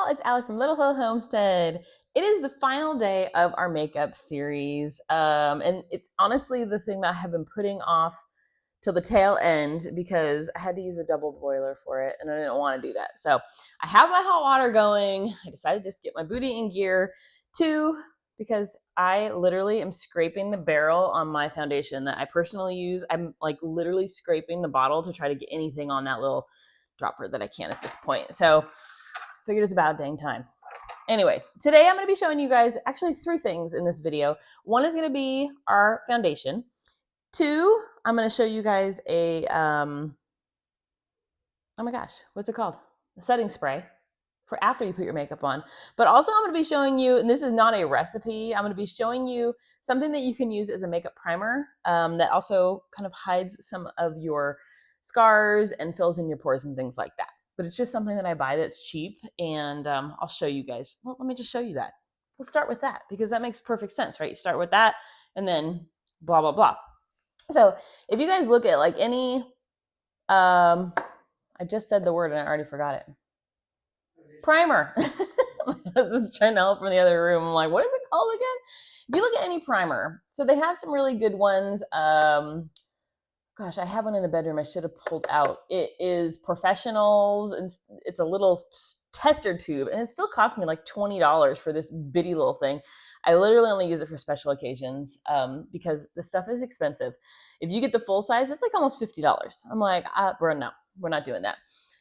y'all, it's Ali from Little Hill Homestead. It is the final day of our makeup series, and it's honestly the thing that I have been putting off till the tail end because I had to use a double boiler for it, and I didn't want to do that. So I have my hot water going. I decided to just get my booty in gear too, because I literally am scraping the barrel on my foundation that I personally use. I'm like literally scraping the bottle to try to get anything on that little dropper that I can at this point. So figured it's about dang time. Anyways, today I'm going to be showing you guys actually three things in this video. One is going to be our foundation. Two, I'm going to show you guys a, oh my gosh, what's it called? A setting spray for after you put your makeup on. But also I'm going to be showing you, and this is not a recipe, I'm going to be showing you something that you can use as a makeup primer that also kind of hides some of your scars and fills in your pores and things like that. But it's just something that I buy that's cheap, and I'll show you guys. Well, let me just show you that. We'll start with that because that makes perfect sense, right? You start with that and then blah, blah, blah. So if you guys look at like any, I just said the word and I already forgot it. Primer. My husband's trying to help from the other room. I'm like, what is it called again? If you look at any primer, so they have some really good ones. Gosh, I have one in the bedroom I should have pulled out. It is Professionals, and it's a little tester tube, and it still cost me like $20 for this bitty little thing. I literally only use it for special occasions because the stuff is expensive. If you get the full size, it's like almost $50. I'm like, bro, no, we're not doing that.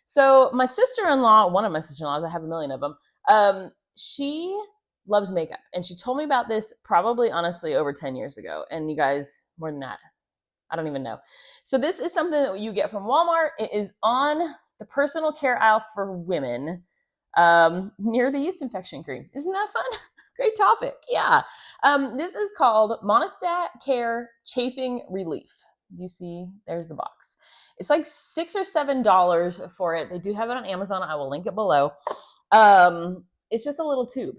So my sister-in-law, one of my sister-in-laws, I have a million of them, she loves makeup, and she told me about this probably, honestly, over 10 years ago, and you guys, more than that. I don't even know. So this is something that you get from Walmart. It is on the personal care aisle for women near the yeast infection cream. Isn't that fun? Great topic. Yeah. This is called Monistat Care Chafing Relief. You see, there's the box. It's like $6 or $7 for it. They do have it on Amazon. I will link it below. It's just a little tube.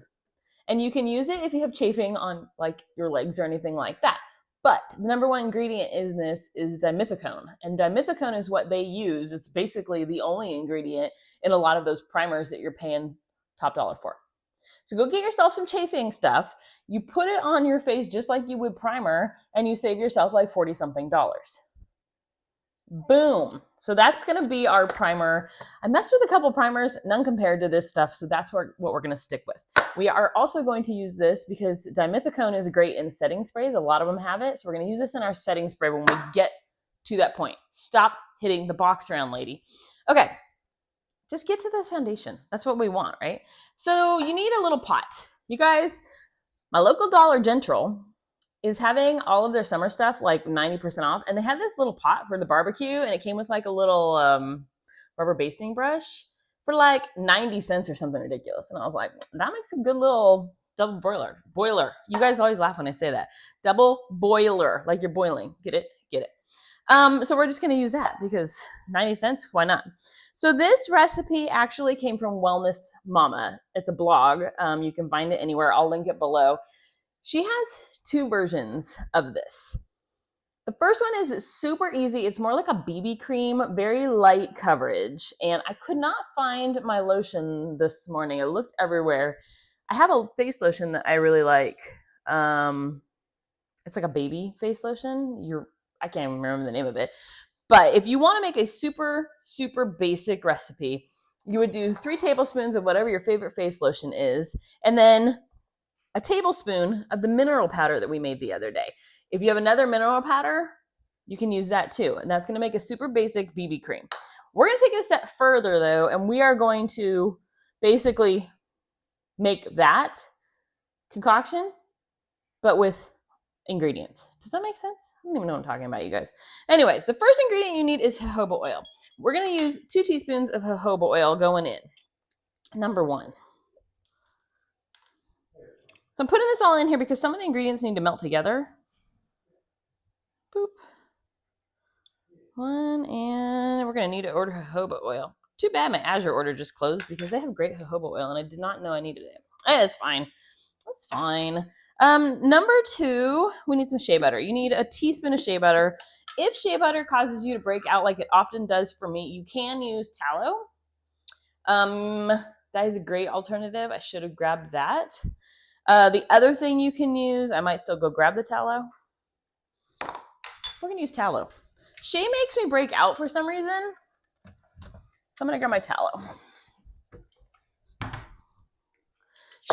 And you can use it if you have chafing on like your legs or anything like that. But the number one ingredient in this is dimethicone. And dimethicone is what they use. It's basically the only ingredient in a lot of those primers that you're paying top dollar for. So go get yourself some chafing stuff. You put it on your face just like you would primer, and you save yourself like $40-something. Boom. So that's going to be our primer. I messed with a couple primers, none compared to this stuff. So that's what we're going to stick with. We are also going to use this because dimethicone is great in setting sprays. A lot of them have it. So we're going to use this in our setting spray when we get to that point. Stop hitting the box around, lady. Okay. Just get to the foundation. That's what we want, right? So you need a little pot. You guys, my local Dollar General is having all of their summer stuff like 90% off. And they had this little pot for the barbecue, and it came with like a little rubber basting brush for like 90 cents or something ridiculous. And I was like, that makes a good little double boiler. You guys always laugh when I say that. Double boiler, like you're boiling. Get it? Get it. So we're just going to use that because 90 cents, why not? So this recipe actually came from Wellness Mama. It's a blog. You can find it anywhere. I'll link it below. She has two versions of this. The first one is super easy. It's more like a BB cream, very light coverage. And I could not find my lotion this morning. I looked everywhere. I have a face lotion that I really like. It's like a baby face lotion. I can't even remember the name of it. But if you want to make a super, super basic recipe, you would do 3 tablespoons of whatever your favorite face lotion is, and then a tablespoon of the mineral powder that we made the other day. If you have another mineral powder, you can use that too. And that's going to make a super basic BB cream. We're going to take it a step further though, and we are going to basically make that concoction, but with ingredients. Does that make sense? I don't even know what I'm talking about, you guys. Anyways, the first ingredient you need is jojoba oil. We're going to use 2 teaspoons of jojoba oil going in. Number 1. So I'm putting this all in here because some of the ingredients need to melt together. Boop. 1, and we're going to need to order jojoba oil. Too bad my Azure order just closed because they have great jojoba oil and I did not know I needed it. It's fine. That's fine. Number 2, we need some shea butter. You need a teaspoon of shea butter. If shea butter causes you to break out like it often does for me, you can use tallow. That is a great alternative. I should have grabbed that. The other thing you can use, I might still go grab the tallow. We're going to use tallow. Shea makes me break out for some reason. So I'm going to grab my tallow.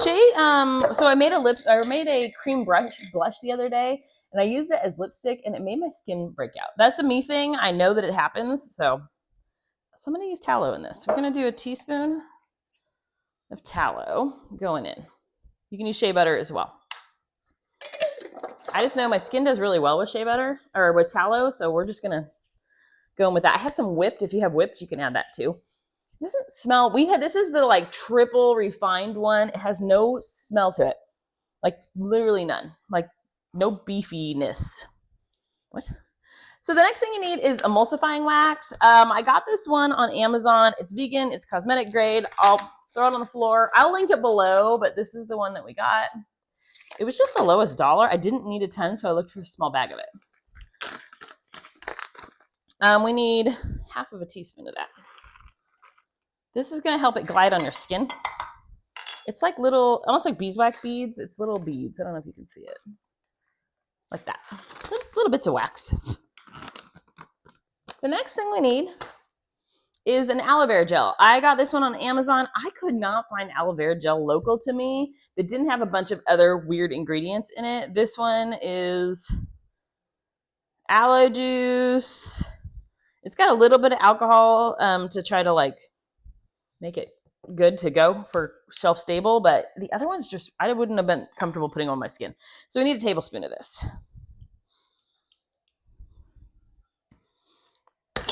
Shea, so I made a cream blush the other day, and I used it as lipstick, and it made my skin break out. That's a me thing. I know that it happens, so I'm going to use tallow in this. We're going to do a teaspoon of tallow going in. You can use shea butter as well. I just know my skin does really well with shea butter, or with tallow, so we're just going to go in with that. I have some whipped. If you have whipped, you can add that too. It doesn't smell. This is the like triple refined one. It has no smell to it. Like literally none. Like no beefiness. What? So the next thing you need is emulsifying wax. I got this one on Amazon. It's vegan. It's cosmetic grade. I'll throw it on the floor. I'll link it below, but this is the one that we got. It was just the lowest dollar. I didn't need a ton, so I looked for a small bag of it. We need half of a teaspoon of that. This is going to help it glide on your skin. It's like little, almost like beeswax beads. It's little beads. I don't know if you can see it. Like that. Little bits of wax. The next thing we need is an aloe vera gel. I got this one on Amazon. I could not find aloe vera gel local to me that didn't have a bunch of other weird ingredients in it. This one is aloe juice. It's got a little bit of alcohol to try to like make it good to go for shelf stable, but the other one's just, I wouldn't have been comfortable putting on my skin. So we need a tablespoon of this.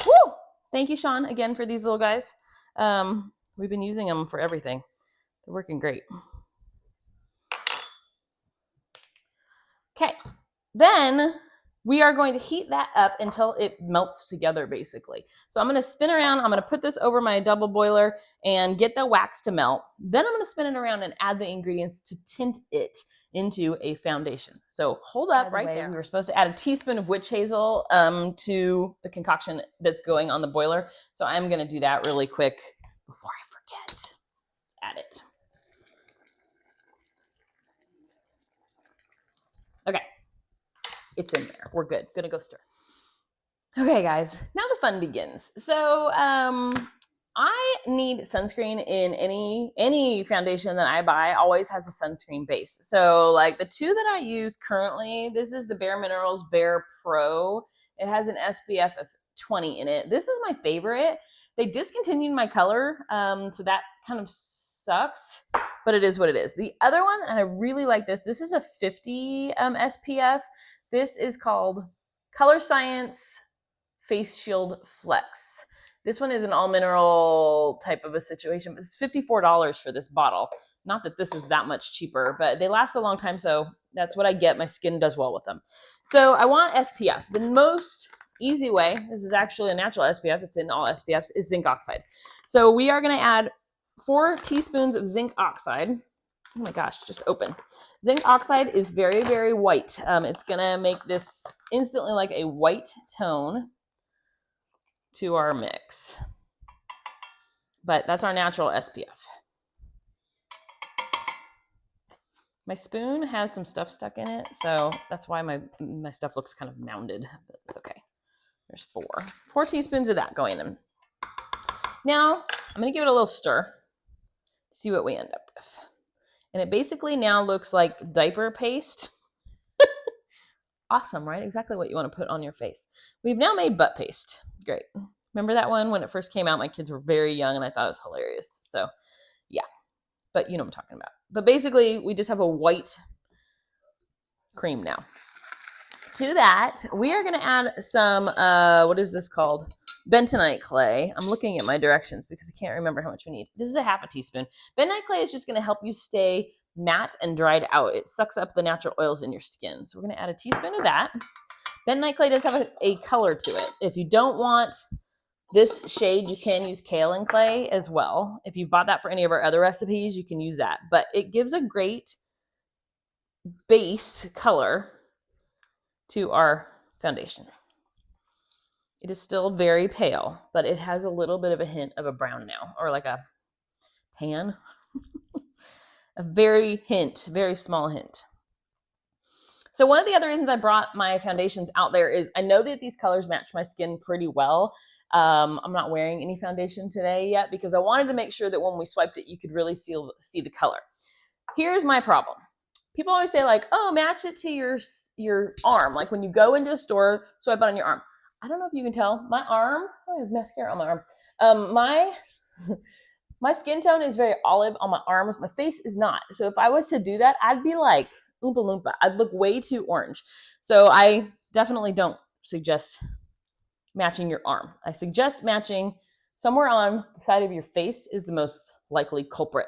Woo! Thank you, Shawn, again for these little guys. We've been using them for everything. They're working great. Okay, then we are going to heat that up until it melts together, basically. So I'm going to spin around. I'm going to put this over my double boiler and get the wax to melt. Then I'm going to spin it around and add the ingredients to tint it into a foundation. So hold up right there. We were supposed to add a teaspoon of witch hazel to the concoction that's going on the boiler. So I'm going to do that really quick before I forget. Let's add it. Okay. It's in there. We're good. Gonna go stir. Okay, guys. Now the fun begins. So I need sunscreen in any foundation that I buy. Always has a sunscreen base. So like the two that I use currently, this is the Bare Minerals Bare Pro. It has an SPF of 20 in it. This is my favorite. They discontinued my color, so that kind of sucks, but it is what it is. The other one, and I really like this. This is a 50 SPF. This is called Color Science Face Shield Flex. This one is an all mineral type of a situation, but it's $54 for this bottle. Not that this is that much cheaper, but they last a long time, so that's what I get. My skin does well with them. So I want SPF. The most easy way, this is actually a natural SPF, it's in all SPFs, is zinc oxide. So we are going to add 4 teaspoons of zinc oxide. Oh my gosh, just open. Zinc oxide is very, very white. It's going to make this instantly like a white tone to our mix. But that's our natural SPF. My spoon has some stuff stuck in it, so that's why my stuff looks kind of mounded, but it's okay. There's 4 teaspoons of that going in. Now, I'm going to give it a little stir, see what we end up with. And it basically now looks like diaper paste. Awesome, right? Exactly what you want to put on your face. We've now made butt paste. Great. Remember that one when it first came out? My kids were very young and I thought it was hilarious. So, yeah. But you know what I'm talking about. But basically, we just have a white cream now. To that, we are going to add some, what is this called? Bentonite clay. I'm looking at my directions because I can't remember how much we need. This is a half a teaspoon. Bentonite clay is just going to help you stay matte and dried out. It sucks up the natural oils in your skin. So we're going to add a teaspoon of that. Bentonite clay does have a color to it. If you don't want this shade, you can use kaolin clay as well. If you bought that for any of our other recipes, you can use that. But it gives a great base color to our foundation. It is still very pale, but it has a little bit of a hint of a brown now, or like a tan. A very small hint. So one of the other reasons I brought my foundations out there is I know that these colors match my skin pretty well. I'm not wearing any foundation today yet because I wanted to make sure that when we swiped it, you could really see the color. Here's my problem. People always say like, oh, match it to your arm. Like when you go into a store, swipe it on your arm. I don't know if you can tell. My arm, I have mascara on my arm. My skin tone is very olive on my arms. My face is not. So if I was to do that, I'd be like Oompa Loompa. I'd look way too orange. So I definitely don't suggest matching your arm. I suggest matching somewhere on the side of your face is the most likely culprit.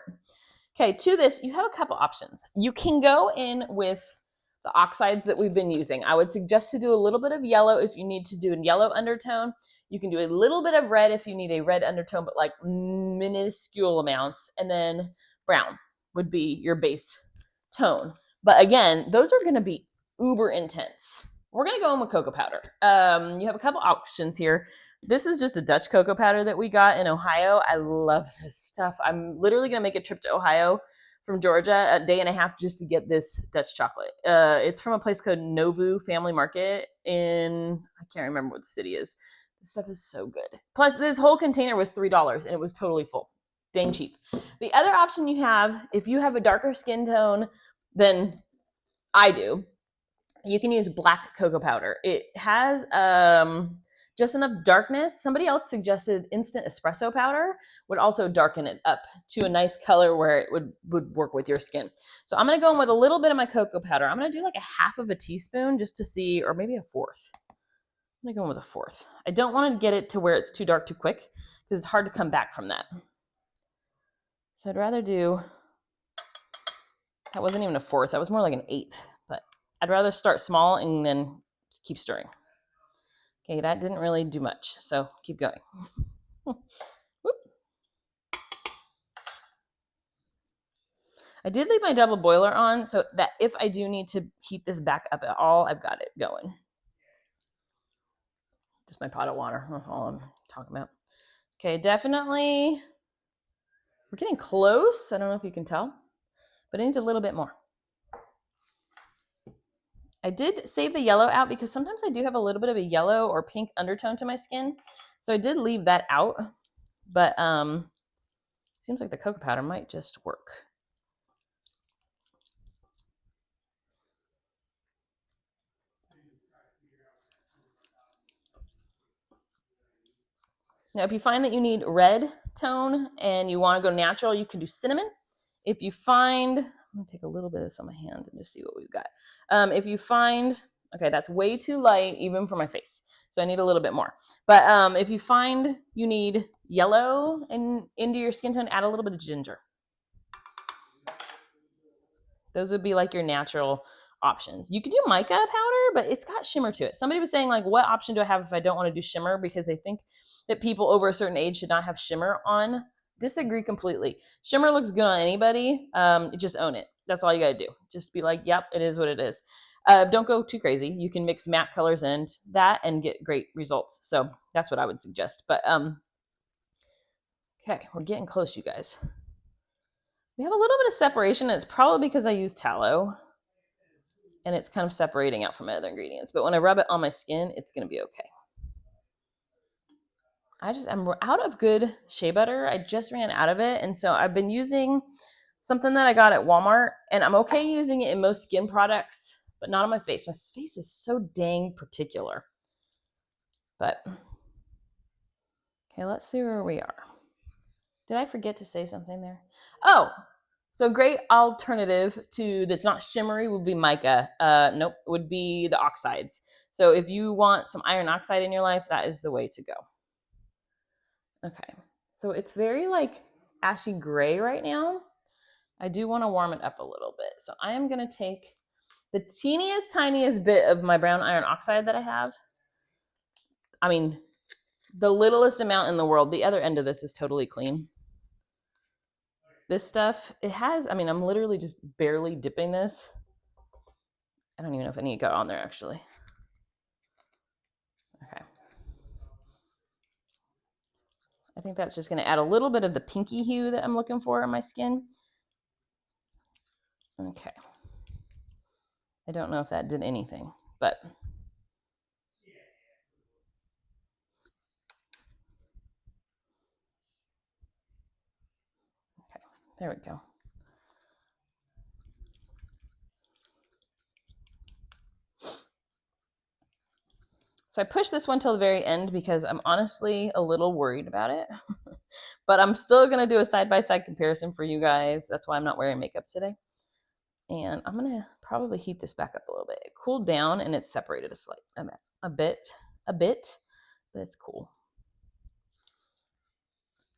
Okay, to this, you have a couple options. You can go in with the oxides that we've been using. I would suggest to do a little bit of yellow if you need to do a yellow undertone. You can do a little bit of red if you need a red undertone, but like minuscule amounts. And then brown would be your base tone. But again, those are going to be uber intense. We're going to go in with cocoa powder. You have a couple options here. This is just a Dutch cocoa powder that we got in Ohio. I love this stuff. I'm literally going to make a trip to Ohio from Georgia, a day and a half just to get this Dutch chocolate. It's from a place called Novu Family Market in, I can't remember what the city is. This stuff is so good. Plus, this whole container was $3 and it was totally full. Dang cheap. The other option you have, if you have a darker skin tone than I do, you can use black cocoa powder. It has just enough darkness. Somebody else suggested instant espresso powder would also darken it up to a nice color where it would work with your skin. So I'm going to go in with a little bit of my cocoa powder. I'm going to do like a half of a teaspoon just to see, or maybe a fourth. I'm going to go in with a fourth. I don't want to get it to where it's too dark too quick because it's hard to come back from that. So I'd rather do, that wasn't even a fourth. That was more like an eighth. But I'd rather start small and then keep stirring. Okay, that didn't really do much, so keep going. I did leave my double boiler on so that if I do need to heat this back up at all, I've got it going. Just my pot of water, that's all I'm talking about. Okay, definitely, we're getting close. I don't know if you can tell, but it needs a little bit more. I did save the yellow out because sometimes I do have a little bit of a yellow or pink undertone to my skin. So I did leave that out, but seems like the cocoa powder might just work. Now, if you find that you need red tone and you want to go natural, you can do cinnamon. If you find, I'm going to take a little bit of this on my hand and just see what we've got. If you find, okay, that's way too light even for my face. So I need a little bit more. But if you find you need yellow and into your skin tone, add a little bit of ginger. Those would be like your natural options. You could do mica powder, but it's got shimmer to it. Somebody was saying like, what option do I have if I don't want to do shimmer? Because they think that people over a certain age should not have shimmer on. Disagree completely. Shimmer looks good on anybody. Just own it. That's all you got to do. Just be like, yep, it is what it is. Don't go too crazy. You can mix matte colors and that and get great results. So that's what I would suggest. But okay, we're getting close, you guys. We have a little bit of separation. And it's probably because I use tallow and it's kind of separating out from my other ingredients. But when I rub it on my skin, it's going to be okay. I'm out of good shea butter. I just ran out of it. And so I've been using something that I got at Walmart. And I'm okay using it in most skin products, but not on my face. My face is so dang particular. But, okay, let's see where we are. Did I forget to say something there? Oh, so great alternative to that's not shimmery would be mica. Nope, would be the oxides. So if you want some iron oxide in your life, that is the way to go. Okay, so it's very like ashy gray right now. I do want to warm it up a little bit. So I am going to take the teeniest, tiniest bit of my brown iron oxide that I have. I mean, the littlest amount in the world. The other end of this is totally clean. This stuff, it has, I mean, I'm literally just barely dipping this. I don't even know if any got on there actually. Okay. think that's just going to add a little bit of the pinky hue that I'm looking for on my skin. Okay. I don't know if that did anything, but okay, there we go. So I pushed this one till the very end because I'm honestly a little worried about it. But I'm still going to do a side-by-side comparison for you guys. That's why I'm not wearing makeup today. And I'm going to probably heat this back up a little bit. It cooled down and it's separated a bit, but it's cool.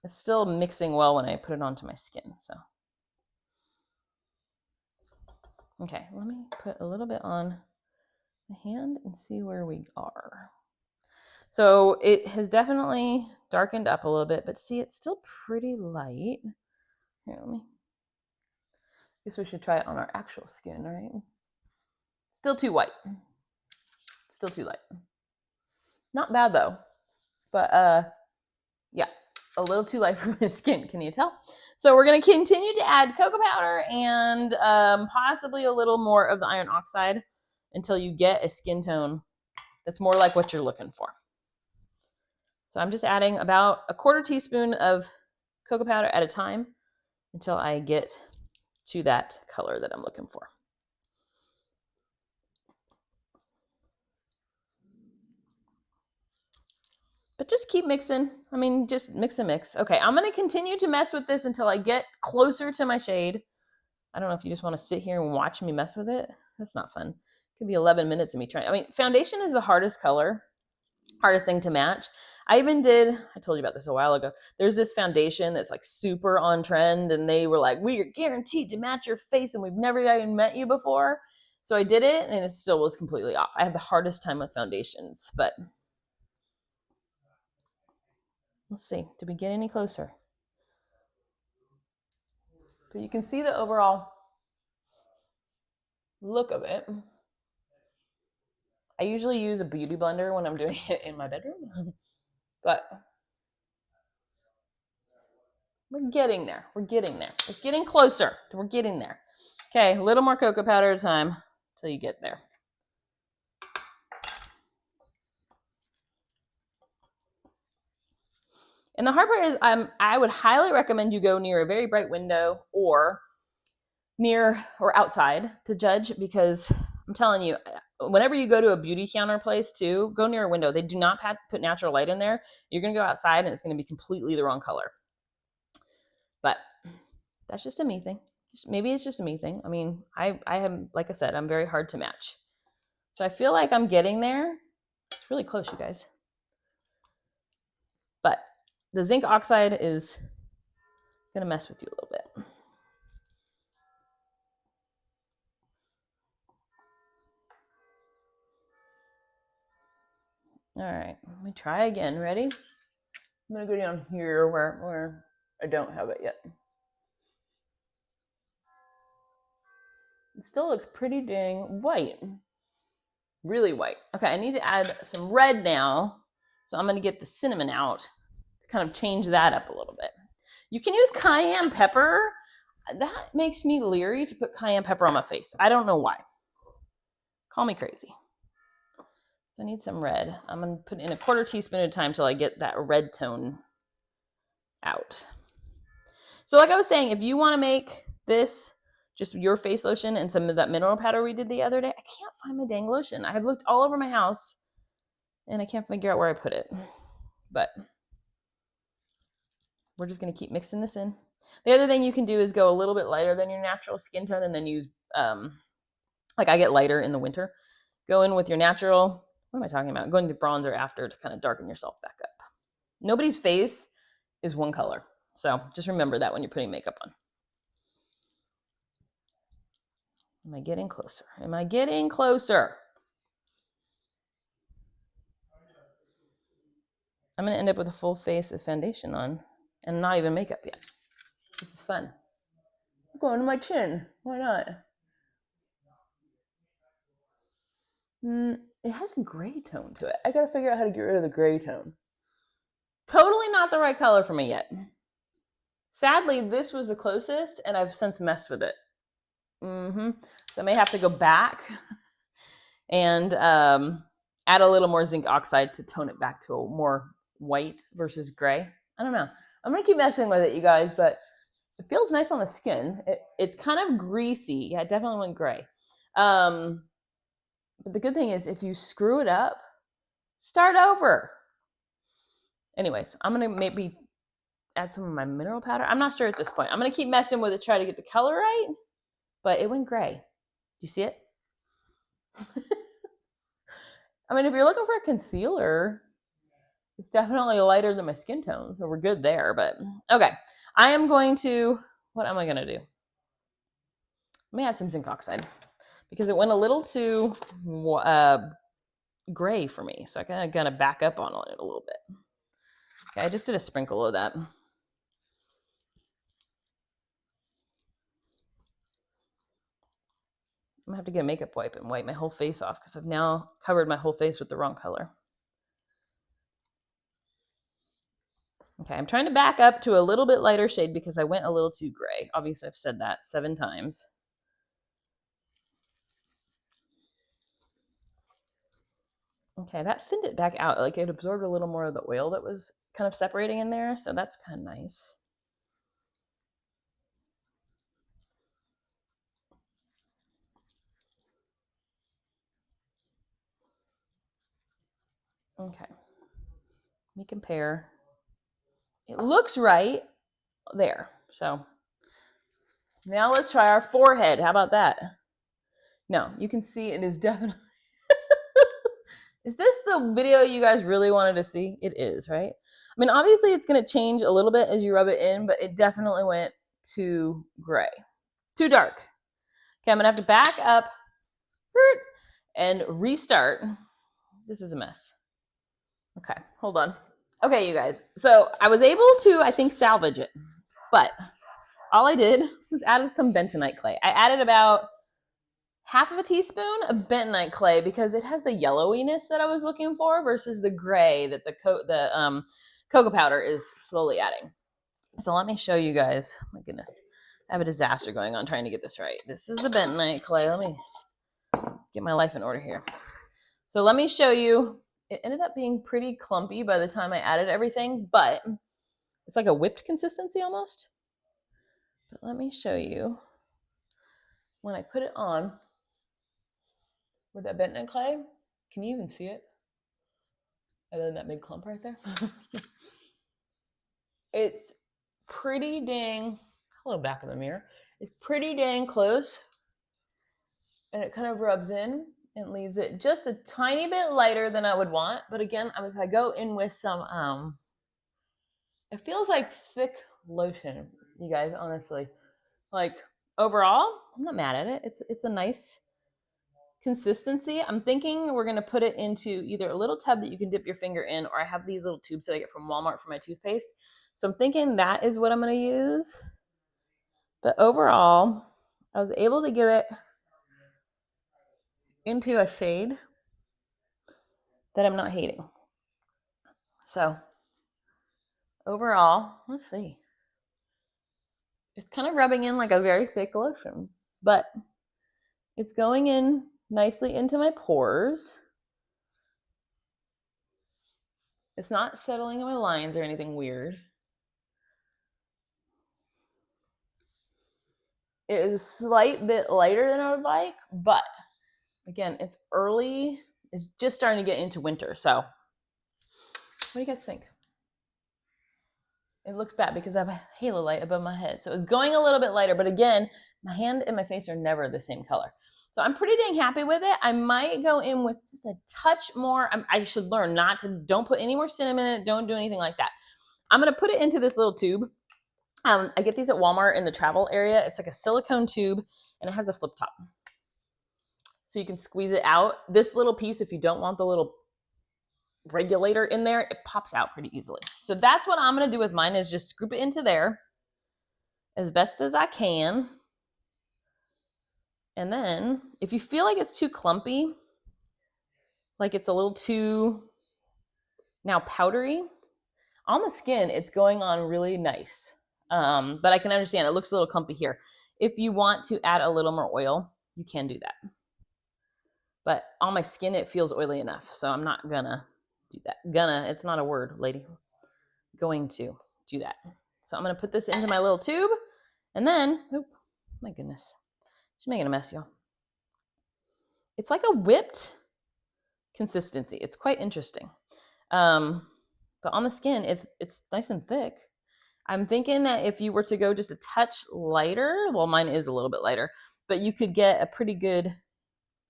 It's still mixing well when I put it onto my skin. So, okay, let me put a little bit on my hand and see where we are. So it has definitely darkened up a little bit, but see, it's still pretty light. Here, let me. Guess we should try it on our actual skin, right? Still too white. Still too light. Not bad though, but yeah, a little too light for my skin. Can you tell? So we're gonna continue to add cocoa powder and possibly a little more of the iron oxide until you get a skin tone that's more like what you're looking for. So I'm just adding about a 1/4 teaspoon of cocoa powder at a time until I get to that color that I'm looking for. But just keep mixing. I mean, just mix and mix. Okay, I'm going to continue to mess with this until I get closer to my shade. I don't know if you just want to sit here and watch me mess with it. That's not fun. It could be 11 minutes of me trying. I mean, foundation is the hardest color, hardest thing to match. I told you about this a while ago. There's this foundation that's like super on trend, and they were like, we are guaranteed to match your face, and we've never even met you before. So I did it, and it still was completely off. I have the hardest time with foundations, but let's see. Did we get any closer? But you can see the overall look of it. I usually use a beauty blender when I'm doing it in my bedroom, but we're getting there. We're getting there. It's getting closer. We're getting there. Okay, a little more cocoa powder at a time till you get there. And the hard part is I would highly recommend you go near a very bright window or near or outside to judge, because I'm telling you, whenever you go to a beauty counter place too, go near a window. They do not put natural light in there. You're going to go outside and it's going to be completely the wrong color. But that's just a me thing. Maybe it's just a me thing. I mean, I have, like I said, I'm very hard to match. So I feel like I'm getting there. It's really close, you guys. But the zinc oxide is going to mess with you a little bit. All right, let me try again. Ready? I'm going to go down here where I don't have it yet. It still looks pretty dang white. Really white. Okay, I need to add some red now. So I'm going to get the cinnamon out to kind of change that up a little bit. You can use cayenne pepper. That makes me leery to put cayenne pepper on my face. I don't know why. Call me crazy. So I need some red. I'm going to put in a 1/4 teaspoon at a time till I get that red tone out. So like I was saying, if you want to make this just your face lotion and some of that mineral powder we did the other day, I can't find my dang lotion. I have looked all over my house and I can't figure out where I put it. But we're just going to keep mixing this in. The other thing you can do is go a little bit lighter than your natural skin tone and then use, like I get lighter in the winter. Go in with your natural, what am I talking about? Going to bronzer after to kind of darken yourself back up. Nobody's face is one color. So just remember that when you're putting makeup on. Am I getting closer? Am I getting closer? I'm going to end up with a full face of foundation on and not even makeup yet. This is fun. I'm going to my chin. Why not? It has a gray tone to it. I got to figure out how to get rid of the gray tone. Totally not the right color for me yet. Sadly, this was the closest, and I've since messed with it. So I may have to go back and add a little more zinc oxide to tone it back to a more white versus gray. I don't know. I'm gonna keep messing with it, you guys, but it feels nice on the skin. It's kind of greasy. Yeah, it definitely went gray. But the good thing is, if you screw it up, start over. Anyways, I'm gonna maybe add some of my mineral powder. I'm not sure at this point. I'm gonna keep messing with it, try to get the color right, but it went gray. Do you see it? I mean, if you're looking for a concealer, it's definitely lighter than my skin tone, so we're good there. But okay, I am going to, what am I gonna do? Let me add some zinc oxide because it went a little too gray for me. So I kind of gonna back up on it a little bit. Okay, I just did a sprinkle of that. I'm gonna have to get a makeup wipe and wipe my whole face off because I've now covered my whole face with the wrong color. Okay, I'm trying to back up to a little bit lighter shade because I went a little too gray. Obviously, I've said that 7 times. Okay, that thinned it back out. Like it absorbed a little more of the oil that was kind of separating in there, so that's kind of nice. Okay, let me compare. It looks right there. So now let's try our forehead. How about that? No, you can see it is definitely. Is this the video you guys really wanted to see? It is, right? I mean, obviously it's going to change a little bit as you rub it in, but it definitely went too gray, too dark. Okay, I'm going to have to back up and restart. This is a mess. Okay, hold on. Okay, you guys. So I was able to, I think, salvage it, but all I did was added some bentonite clay. I added about half of a teaspoon of bentonite clay because it has the yellowiness that I was looking for versus the gray that the cocoa powder is slowly adding. So let me show you guys. Oh my goodness, I have a disaster going on trying to get this right. This is the bentonite clay. Let me get my life in order here. So let me show you. It ended up being pretty clumpy by the time I added everything, but it's like a whipped consistency almost. But let me show you when I put it on with that bentonite clay. Can you even see it? Other than that big clump right there. It's pretty dang, hello back of the mirror. It's pretty dang close. And it kind of rubs in and leaves it just a tiny bit lighter than I would want. But again, if I go in with some, it feels like thick lotion, you guys, honestly. Like overall, I'm not mad at it. It's a nice consistency. I'm thinking we're going to put it into either a little tub that you can dip your finger in, or I have these little tubes that I get from Walmart for my toothpaste. So I'm thinking that is what I'm going to use. But overall, I was able to get it into a shade that I'm not hating. So overall, let's see. It's kind of rubbing in like a very thick lotion, but it's going in nicely into my pores. It's not settling in my lines or anything weird. It is a slight bit lighter than I would like, but again, it's early. It's just starting to get into winter. So what do you guys think? It looks bad because I have a halo light above my head. So it's going a little bit lighter, but again, my hand and my face are never the same color. So I'm pretty dang happy with it. I might go in with just a touch more. I should learn don't put any more cinnamon in it. Don't do anything like that. I'm going to put it into this little tube. I get these at Walmart in the travel area. It's like a silicone tube and it has a flip top. So you can squeeze it out. This little piece, if you don't want the little regulator in there, it pops out pretty easily. So that's what I'm going to do with mine, is just scoop it into there as best as I can. And then if you feel like it's too clumpy, like it's a little too now powdery, On the skin, it's going on really nice. But I can understand it looks a little clumpy here. If you want to add a little more oil, you can do that. But on my skin, it feels oily enough, so I'm not gonna do that. Gonna, it's not a word, lady. Going to do that. So I'm gonna put this into my little tube, and then, oh my goodness, she's making a mess, y'all. It's like a whipped consistency. It's quite interesting. But on the skin, it's nice and thick. I'm thinking that if you were to go just a touch lighter, well, mine is a little bit lighter, but you could get a pretty good,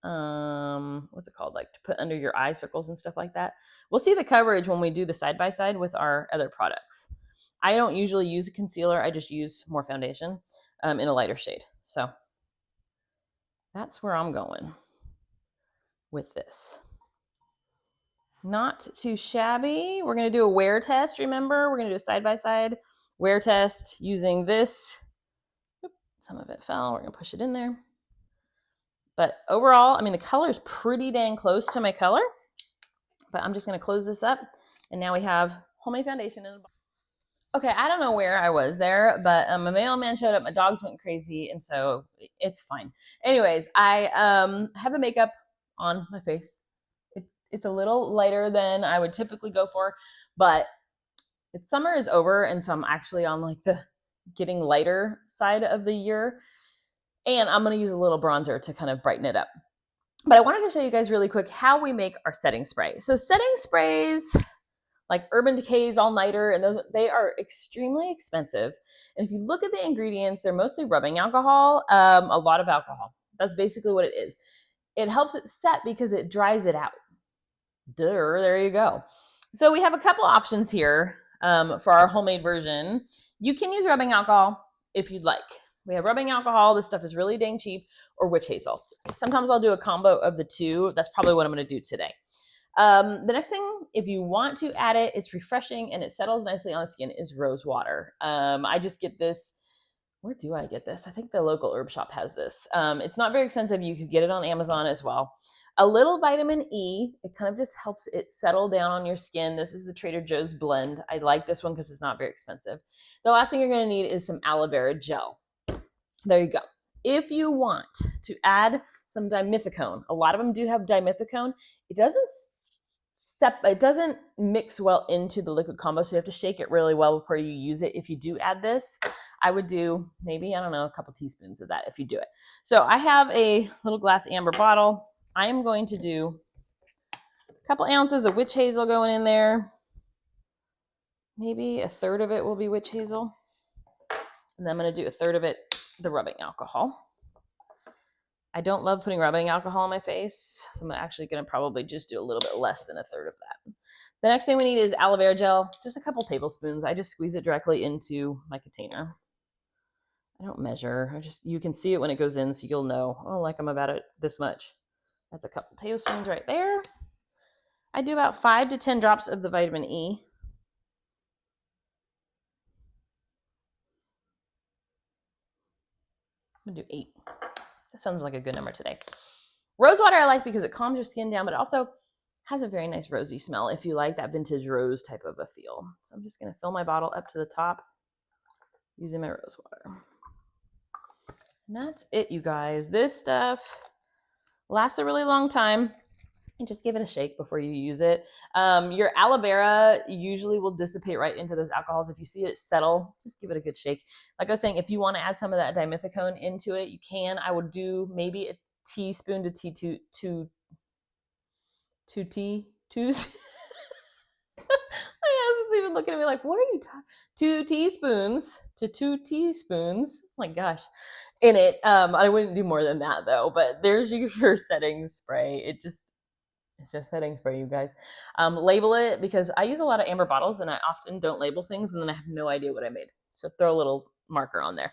what's it called? Like to put under your eye circles and stuff like that. We'll see the coverage when we do the side-by-side with our other products. I don't usually use a concealer. I just use more foundation in a lighter shade. So that's where I'm going with this. Not too shabby. We're going to do a wear test, remember? We're going to do a side-by-side wear test using this. Some of it fell. We're going to push it in there. But overall, I mean, the color is pretty dang close to my color. But I'm just going to close this up. And now we have homemade foundation in the bottle. Okay, I don't know where I was there, but my mailman showed up. My dogs went crazy, and so it's fine. Anyways, I have the makeup on my face. It's a little lighter than I would typically go for, but summer is over, and so I'm actually on like the getting lighter side of the year, and I'm going to use a little bronzer to kind of brighten it up. But I wanted to show you guys really quick how we make our setting spray. So setting sprays like Urban Decay's All Nighter, and those, they are extremely expensive. And if you look at the ingredients, they're mostly rubbing alcohol, a lot of alcohol. That's basically what it is. It helps it set because it dries it out. There you go. So we have a couple options here for our homemade version. You can use rubbing alcohol if you'd like. We have rubbing alcohol. This stuff is really dang cheap, or witch hazel. Sometimes I'll do a combo of the two. That's probably what I'm going to do today. The next thing, if you want to add it, it's refreshing and it settles nicely on the skin, is rose water. I just get this. Where do I get this? I think the local herb shop has this. It's not very expensive. You could get it on Amazon as well. A little vitamin E. It kind of just helps it settle down on your skin. This is the Trader Joe's blend. I like this one because it's not very expensive. The last thing you're going to need is some aloe vera gel. There you go. If you want to add some dimethicone, a lot of them do have dimethicone. It doesn't mix well into the liquid combo, so you have to shake it really well before you use it. If you do add this, I would do maybe, I don't know, a couple teaspoons of that if you do it. So I have a little glass amber bottle. I am going to do a couple ounces of witch hazel going in there. Maybe a third of it will be witch hazel. And then I'm going to do a third of it, the rubbing alcohol. I don't love putting rubbing alcohol on my face. So I'm actually going to probably just do a little bit less than a third of that. The next thing we need is aloe vera gel, just a couple tablespoons. I just squeeze it directly into my container. I don't measure. You can see it when it goes in, so you'll know, oh, like I'm about it this much. That's a couple tablespoons right there. I do about 5 to 10 drops of the vitamin E. I'm going to do 8. That sounds like a good number today. Rose water I like because it calms your skin down, but it also has a very nice rosy smell if you like that vintage rose type of a feel. So I'm just going to fill my bottle up to the top using my rose water. And that's it, you guys. This stuff lasts a really long time. And just give it a shake before you use it. Your aloe vera usually will dissipate right into those alcohols. If you see it settle, just give it a good shake. Like I was saying, if you want to add some of that dimethicone into it, you can. I would do maybe a teaspoon to two teaspoons. My husband's even looking at me like, what are you talking? 2 teaspoons to 2 teaspoons. Oh my gosh. In it. I wouldn't do more than that though, but there's your setting spray. It's just setting spray, you guys. Label it, because I use a lot of amber bottles and I often don't label things and then I have no idea what I made. So throw a little marker on there.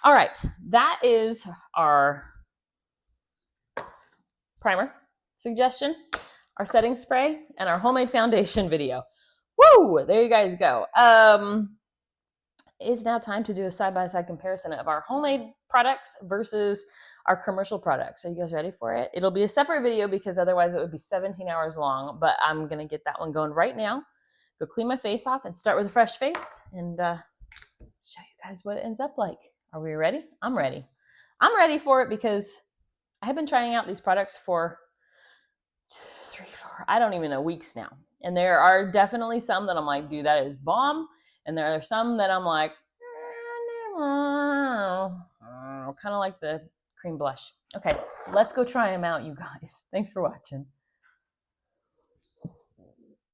All right, that is our primer suggestion, our setting spray, and our homemade foundation video. Woo! There you guys go. It's now time to do a side-by-side comparison of our homemade products versus our commercial products. Are you guys ready for it? It'll be a separate video because otherwise it would be 17 hours long, but I'm going to get that one going right now go clean my face off and start with a fresh face and show you guys what it ends up like. Are we ready? I'm ready. I'm ready for it because I have been trying out these products for 2, 3, 4, I don't even know, weeks now. And there are definitely some that I'm like, dude, that is bomb. And there are some that I'm like, kind of like the cream blush. Okay, let's go try them out, you guys. Thanks for watching.